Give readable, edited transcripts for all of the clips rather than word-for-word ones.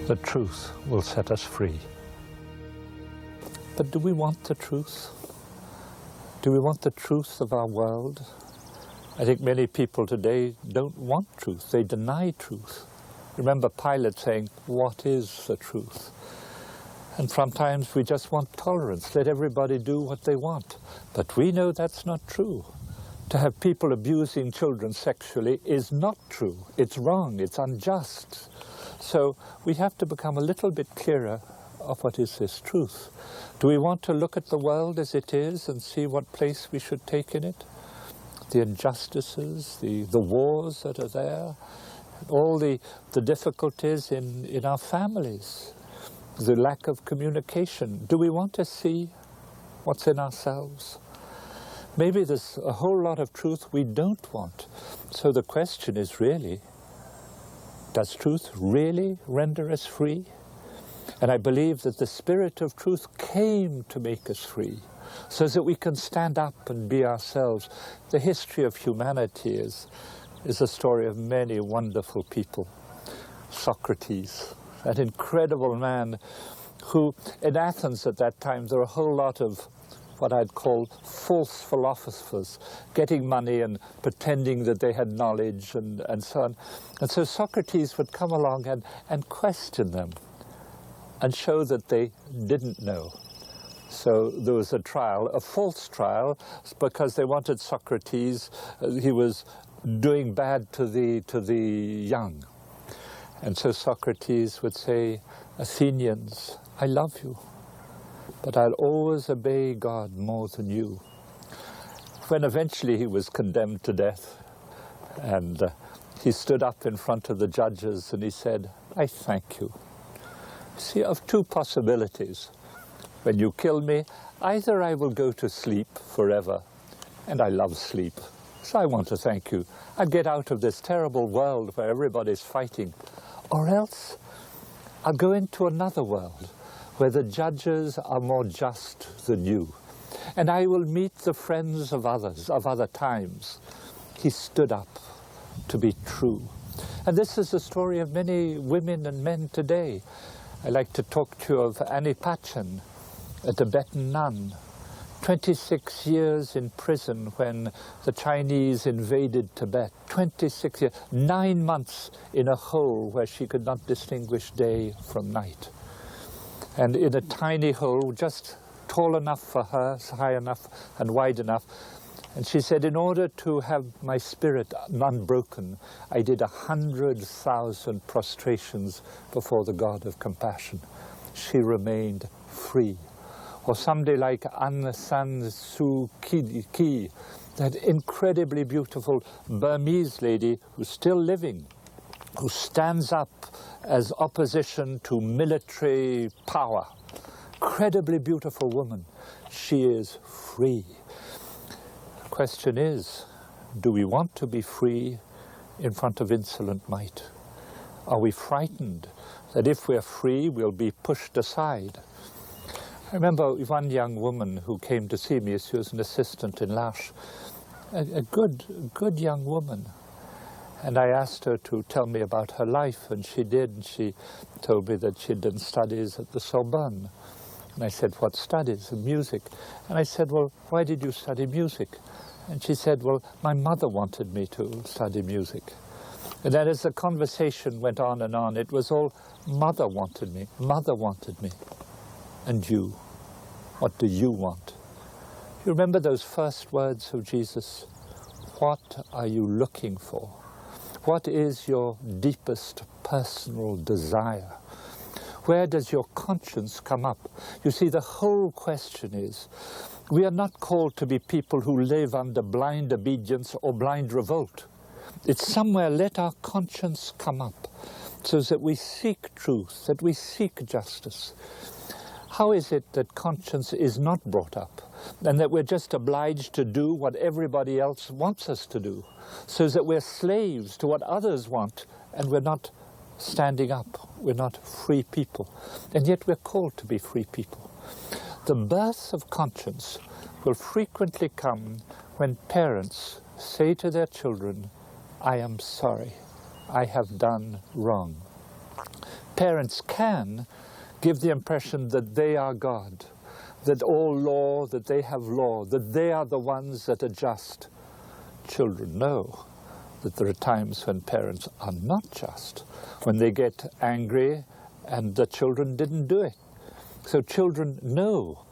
The truth will set us free. But do we want the truth? Do we want the truth of our world? I think many people today don't want truth. They deny truth. Remember Pilate saying, "What is the truth?" And sometimes we just want tolerance. Let everybody do what they want. But we know that's not true. To have people abusing children sexually is not true. It's wrong. It's unjust. So we have to become a little bit clearer of what is this truth. Do we want to look at the world as it is and see what place we should take in it? The injustices, the wars that are there, all the difficulties in our families, the lack of communication. Do we want to see what's in ourselves? Maybe there's a whole lot of truth we don't want. So the question is really, does truth really render us free? And I believe that the Spirit of truth came to make us free, so that we can stand up and be ourselves. The history of humanity is a story of many wonderful people. Socrates, that incredible man who, in Athens at that time, there were a whole lot of what I'd call false philosophers, getting money and pretending that they had knowledge and so on. And so Socrates would come along and question them and show that they didn't know. So there was a trial, a false trial, because they wanted Socrates, he was doing bad to the young. And so Socrates would say, "Athenians, I love you, but I'll always obey God more than you." When eventually he was condemned to death, and he stood up in front of the judges and he said, "I thank you. See, of two possibilities. When you kill me, either I will go to sleep forever, and I love sleep, so I want to thank you. I'll get out of this terrible world where everybody's fighting, or else I'll go into another world where the judges are more just than you, and I will meet the friends of others, of other times." He stood up to be true. And this is the story of many women and men today. I like to talk to you of Annie Patchen, a Tibetan nun, 26 years in prison when the Chinese invaded Tibet. 26 years, 9 months in a hole where she could not distinguish day from night. And in a tiny hole, just tall enough for her, high enough and wide enough. And she said, in order to have my spirit unbroken, I did 100,000 prostrations before the God of compassion. She remained free. Or somebody like Aung San Suu Kyi, that incredibly beautiful Burmese lady who's still living, who stands up as opposition to military power. Incredibly beautiful woman. She is free. The question is, do we want to be free in front of insolent might? Are we frightened that if we're free, we'll be pushed aside? I remember one young woman who came to see me. She was an assistant in Lash, a good young woman. And I asked her to tell me about her life, and she did. And she told me that she'd done studies at the Sorbonne. And I said, "What studies?" "Music." And I said, "Well, why did you study music?" And she said, "Well, my mother wanted me to study music." And then as the conversation went on, it was all, "Mother wanted me, mother wanted me." And you, what do you want? You remember those first words of Jesus? What are you looking for? What is your deepest personal desire? Where does your conscience come up? You see, the whole question is, we are not called to be people who live under blind obedience or blind revolt. It's somewhere let our conscience come up so that we seek truth, that we seek justice. How is it that conscience is not brought up and that we're just obliged to do what everybody else wants us to do, so that we're slaves to what others want and we're not standing up, we're not free people, and yet we're called to be free people? The birth of conscience will frequently come when parents say to their children, "I am sorry, I have done wrong." Parents can give the impression that they are God, that all law, that they have law, that they are the ones that are just. Children know that there are times when parents are not just, when they get angry and the children didn't do it. So children know.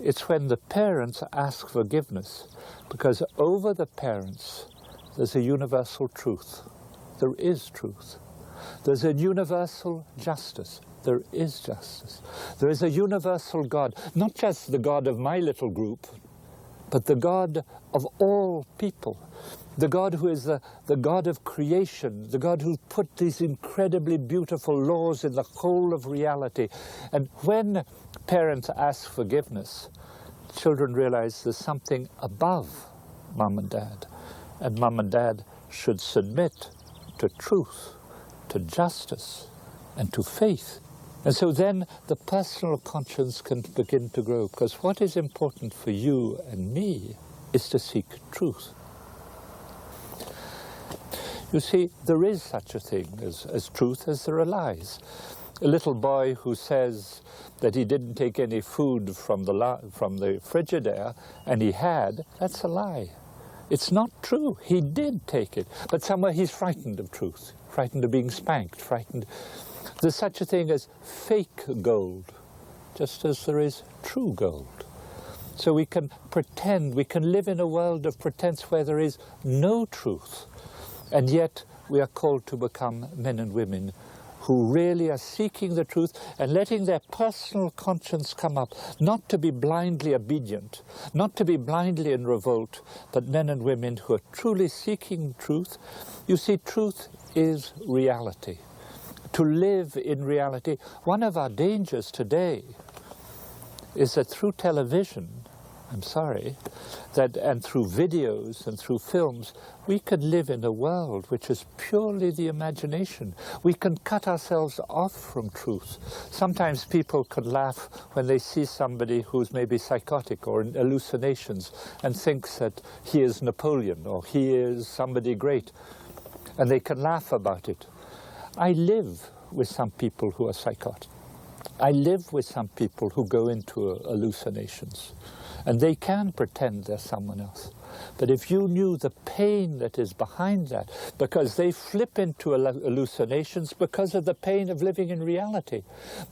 It's when the parents ask forgiveness, because over the parents there's a universal truth. There is truth. There's a universal justice. There is justice. There is a universal God, not just the God of my little group, but the God of all people. The God who is the God of creation, the God who put these incredibly beautiful laws in the whole of reality. And when parents ask forgiveness, children realize there's something above mom and dad. And mom and dad should submit to truth, to justice, and to faith. And so then the personal conscience can begin to grow, because what is important for you and me is to seek truth. You see, there is such a thing as truth as there are lies. A little boy who says that he didn't take any food from the Frigidaire, and he had, that's a lie. It's not true. He did take it. But somewhere he's frightened of truth, frightened of being spanked, frightened. There's such a thing as fake gold, just as there is true gold. So we can pretend, we can live in a world of pretense where there is no truth. And yet we are called to become men and women who really are seeking the truth and letting their personal conscience come up, not to be blindly obedient, not to be blindly in revolt, but men and women who are truly seeking truth. You see, truth is reality. To live in reality, one of our dangers today is that through television, and through videos and through films, we can live in a world which is purely the imagination. We can cut ourselves off from truth. Sometimes people can laugh when they see somebody who's maybe psychotic or in hallucinations and thinks that he is Napoleon or he is somebody great, and they can laugh about it. I live with some people who are psychotic. I live with some people who go into hallucinations. And they can pretend they're someone else. But if you knew the pain that is behind that, because they flip into hallucinations because of the pain of living in reality.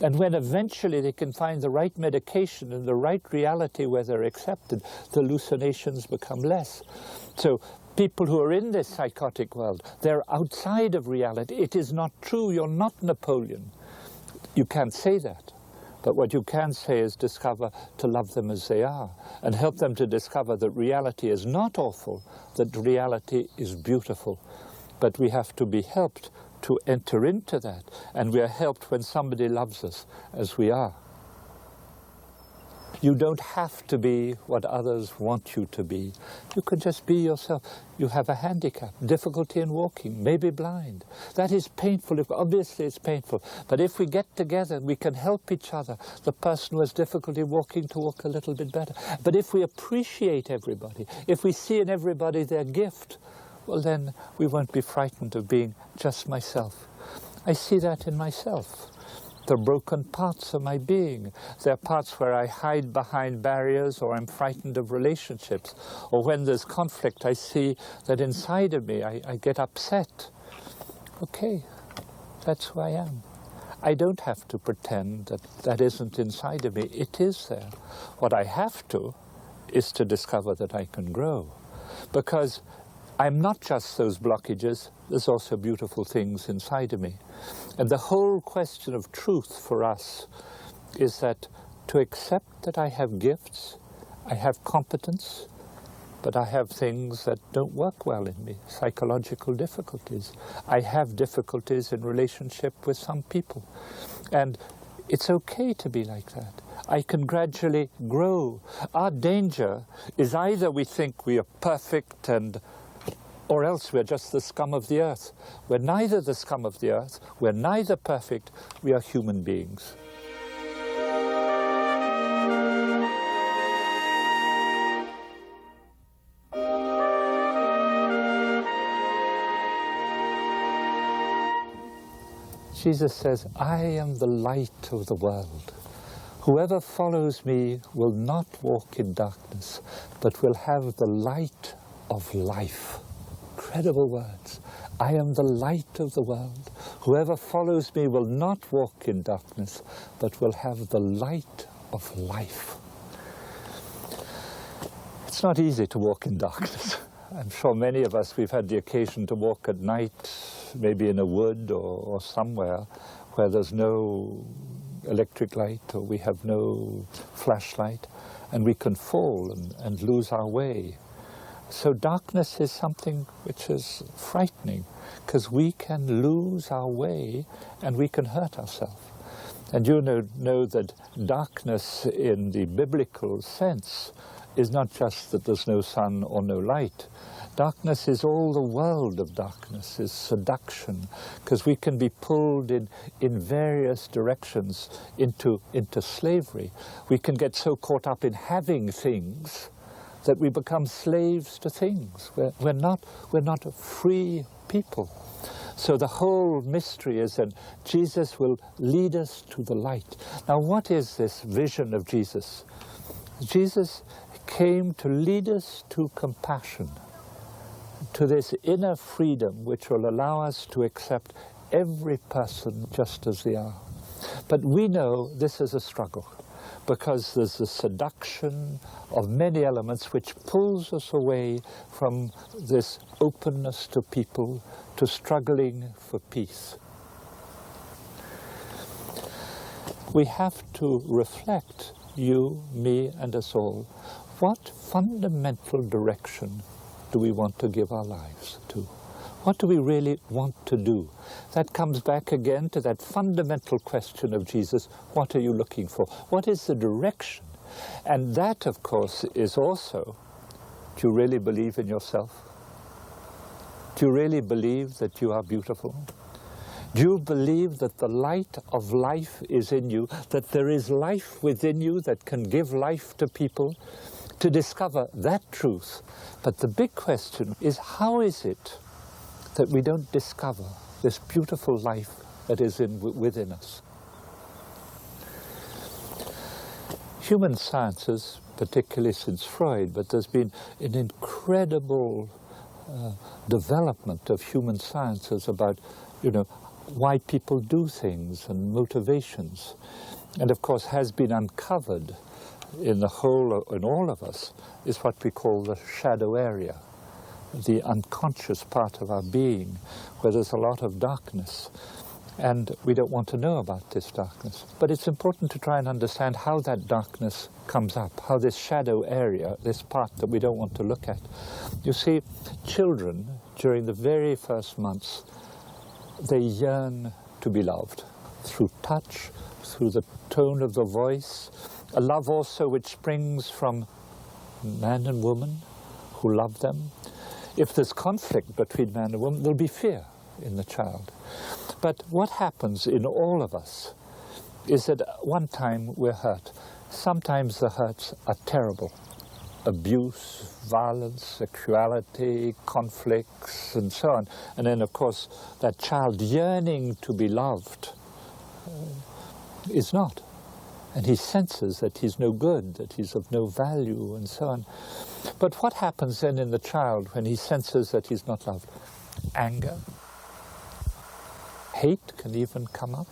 And when eventually they can find the right medication and the right reality where they're accepted, the hallucinations become less. So people who are in this psychotic world, they're outside of reality. It is not true. You're not Napoleon. You can't say that. But what you can say is discover to love them as they are and help them to discover that reality is not awful, that reality is beautiful. But we have to be helped to enter into that, and we are helped when somebody loves us as we are. You don't have to be what others want you to be. You can just be yourself. You have a handicap, difficulty in walking, maybe blind. That is painful. Obviously it's painful. But if we get together, we can help each other. The person who has difficulty walking to walk a little bit better. But if we appreciate everybody, if we see in everybody their gift, well then we won't be frightened of being just myself. I see that in myself. There are broken parts of my being. There are parts where I hide behind barriers, or I'm frightened of relationships. Or when there's conflict, I see that inside of me, I get upset. Okay, that's who I am. I don't have to pretend that that isn't inside of me. It is there. What I have to is to discover that I can grow. Because I'm not just those blockages, there's also beautiful things inside of me. And the whole question of truth for us is that to accept that I have gifts, I have competence, but I have things that don't work well in me, psychological difficulties. I have difficulties in relationship with some people. And it's okay to be like that. I can gradually grow. Our danger is either we think we are perfect or else we're just the scum of the earth. We're neither the scum of the earth, we're neither perfect, we are human beings. Jesus says, I am the light of the world. Whoever follows me will not walk in darkness, but will have the light of life. Incredible words. I am the light of the world. Whoever follows me will not walk in darkness, but will have the light of life. It's not easy to walk in darkness. I'm sure many of us, we've had the occasion to walk at night, maybe in a wood or somewhere where there's no electric light or we have no flashlight, and we can fall and lose our way. So darkness is something which is frightening, because we can lose our way and we can hurt ourselves. And you know that darkness in the biblical sense is not just that there's no sun or no light. Darkness is all the world of darkness, is seduction, because we can be pulled in various directions into slavery. We can get so caught up in having things that we become slaves to things. We're not free people. So the whole mystery is that Jesus will lead us to the light. Now, what is this vision of Jesus? Jesus came to lead us to compassion, to this inner freedom which will allow us to accept every person just as they are. But we know this is a struggle, because there's the seduction of many elements which pulls us away from this openness to people, to struggling for peace. We have to reflect, you, me, and us all, what fundamental direction do we want to give our lives to? What do we really want to do? That comes back again to that fundamental question of Jesus, what are you looking for? What is the direction? And that, of course, is also, do you really believe in yourself? Do you really believe that you are beautiful? Do you believe that the light of life is in you, that there is life within you that can give life to people? To discover that truth. But the big question is, how is it that we don't discover this beautiful life that is within us? Human sciences, particularly since Freud, but there's been an incredible development of human sciences about, why people do things and motivations. And of course has been uncovered in all of us, is what we call the shadow area, the unconscious part of our being, where there's a lot of darkness. And we don't want to know about this darkness. But it's important to try and understand how that darkness comes up, how this shadow area, this part that we don't want to look at. You see, children, during the very first months, they yearn to be loved through touch, through the tone of the voice, a love also which springs from man and woman who love them. If there's conflict between man and woman, there'll be fear in the child. But what happens in all of us is that at one time we're hurt. Sometimes the hurts are terrible. Abuse, violence, sexuality, conflicts, and so on. And then, of course, that child yearning to be loved is not. And he senses that he's no good, that he's of no value, and so on. But what happens then in the child when he senses that he's not loved? Anger. Hate can even come up.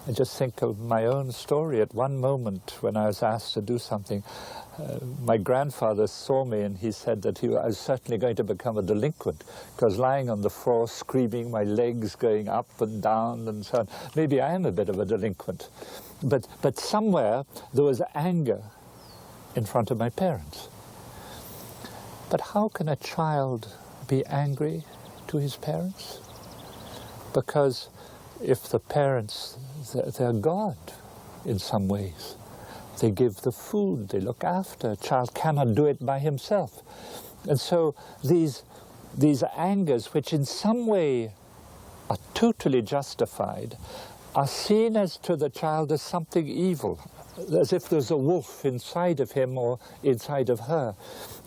I just think of my own story. At one moment when I was asked to do something, my grandfather saw me and he said that I was certainly going to become a delinquent, because lying on the floor screaming, my legs going up and down and so on. Maybe I am a bit of a delinquent. But somewhere there was anger in front of my parents. But how can a child be angry to his parents? Because if the parents, they're God in some ways. They give the food, they look after. A child cannot do it by himself. And so these angers, which in some way are totally justified, are seen as to the child as something evil, as if there's a wolf inside of him or inside of her.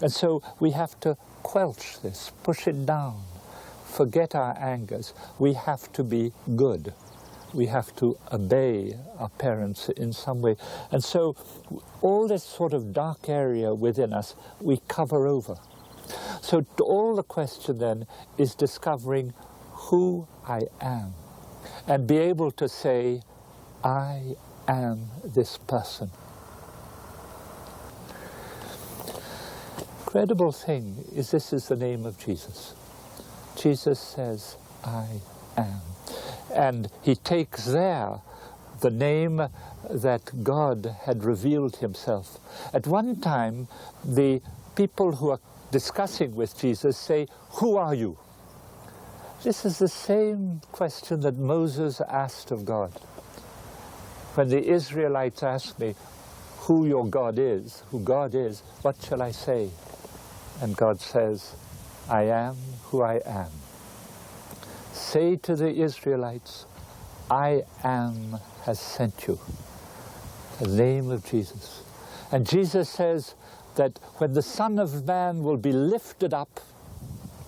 And so we have to quelch this, push it down, forget our angers. We have to be good. we have to obey our parents in some way. And so all this sort of dark area within us, we cover over. So all the question then is discovering who I am and be able to say, I am this person. Incredible thing is this is the name of Jesus. Jesus says, I am. And he takes there the name that God had revealed himself. At one time, the people who are discussing with Jesus say, who are you? This is the same question that Moses asked of God. When the Israelites asked me who your God is, who God is, what shall I say? And God says, I am who I am. Say to the Israelites, I am has sent you. The name of Jesus. And Jesus says that when the Son of Man will be lifted up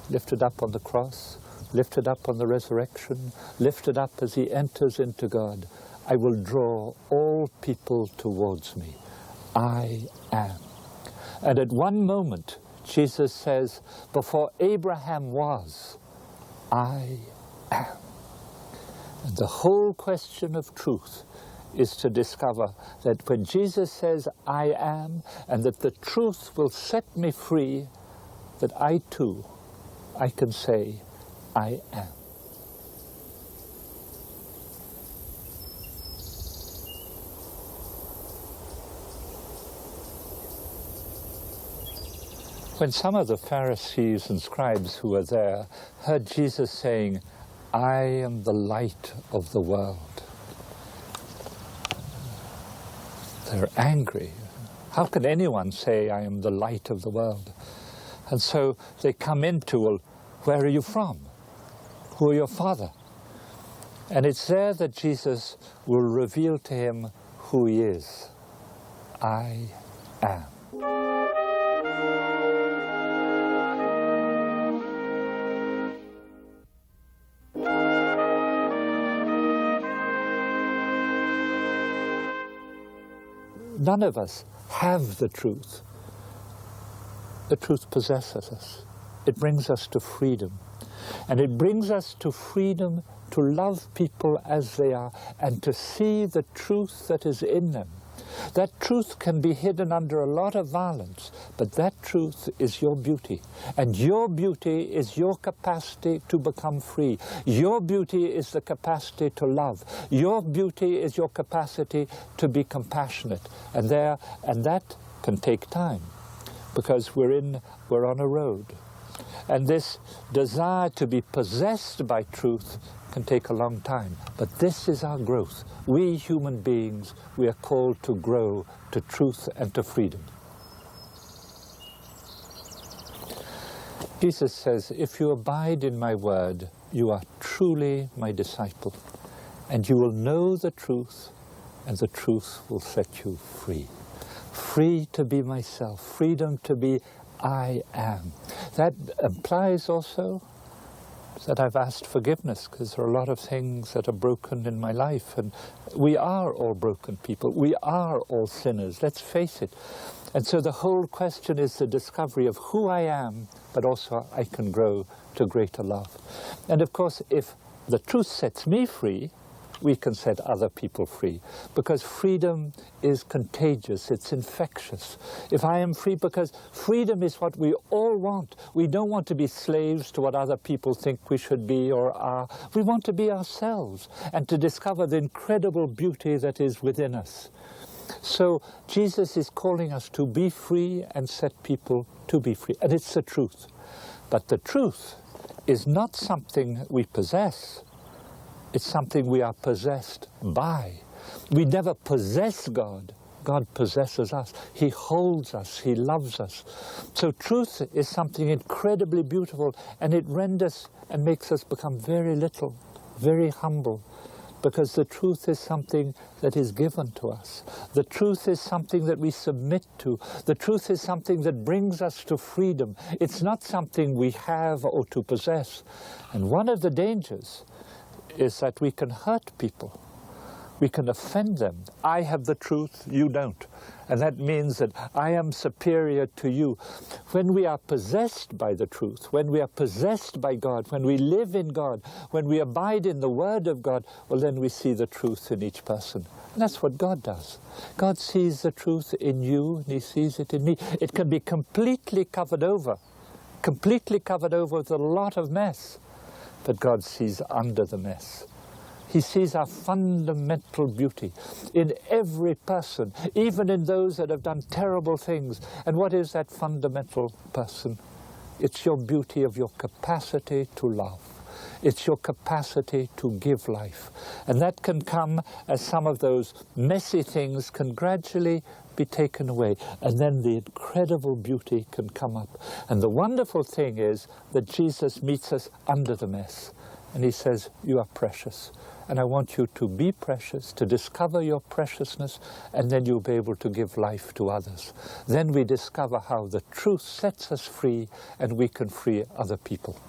on the cross, lifted up on the resurrection, lifted up as he enters into God, I will draw all people towards me. I am. And at one moment, Jesus says, before Abraham was, I am. And the whole question of truth is to discover that when Jesus says, I am, and that the truth will set me free, that I too, I can say, I am. When some of the Pharisees and scribes who were there heard Jesus saying, I am the light of the world, they're angry. How can anyone say, I am the light of the world? And so they come into, well, where are you from? Who are your father? And it's there that Jesus will reveal to him who he is. I am. None of us have the truth. The truth possesses us. It brings us to freedom. And it brings us to freedom to love people as they are and to see the truth that is in them. That truth can be hidden under a lot of violence, but that truth is your beauty. And your beauty is your capacity to become free. Your beauty is the capacity to love. Your beauty is your capacity to be compassionate. And that can take time, because we're on a road. And this desire to be possessed by truth can take a long time. But this is our growth. We human beings, we are called to grow to truth and to freedom. Jesus says, if you abide in my word, you are truly my disciple, and you will know the truth, and the truth will set you free. Free to be myself, freedom to be I am. That implies also that I've asked forgiveness, because there are a lot of things that are broken in my life, and we are all broken people. We are all sinners, let's face it. And so the whole question is the discovery of who I am, but also I can grow to greater love. And of course, if the truth sets me free, we can set other people free, because freedom is contagious, it's infectious. If I am free, because freedom is what we all want. We don't want to be slaves to what other people think we should be or are. We want to be ourselves and to discover the incredible beauty that is within us. So Jesus is calling us to be free and set people to be free, and it's the truth. But the truth is not something we possess. It's something we are possessed by. We never possess God. God possesses us. He holds us. He loves us. So truth is something incredibly beautiful, and it renders and makes us become very little, very humble, because the truth is something that is given to us. The truth is something that we submit to. The truth is something that brings us to freedom. It's not something we have or to possess. And one of the dangers is that we can hurt people. We can offend them. I have the truth, you don't. And that means that I am superior to you. When we are possessed by the truth, when we are possessed by God, when we live in God, when we abide in the Word of God, well, then we see the truth in each person. And that's what God does. God sees the truth in you, and He sees it in me. It can be completely covered over with a lot of mess. But God sees under the mess. He sees our fundamental beauty in every person, even in those that have done terrible things. And what is that fundamental person? It's your beauty of your capacity to love. It's your capacity to give life. And that can come as some of those messy things can gradually be taken away. And then the incredible beauty can come up. And the wonderful thing is that Jesus meets us under the mess. And He says, you are precious. And I want you to be precious, to discover your preciousness, and then you'll be able to give life to others. Then we discover how the truth sets us free, and we can free other people.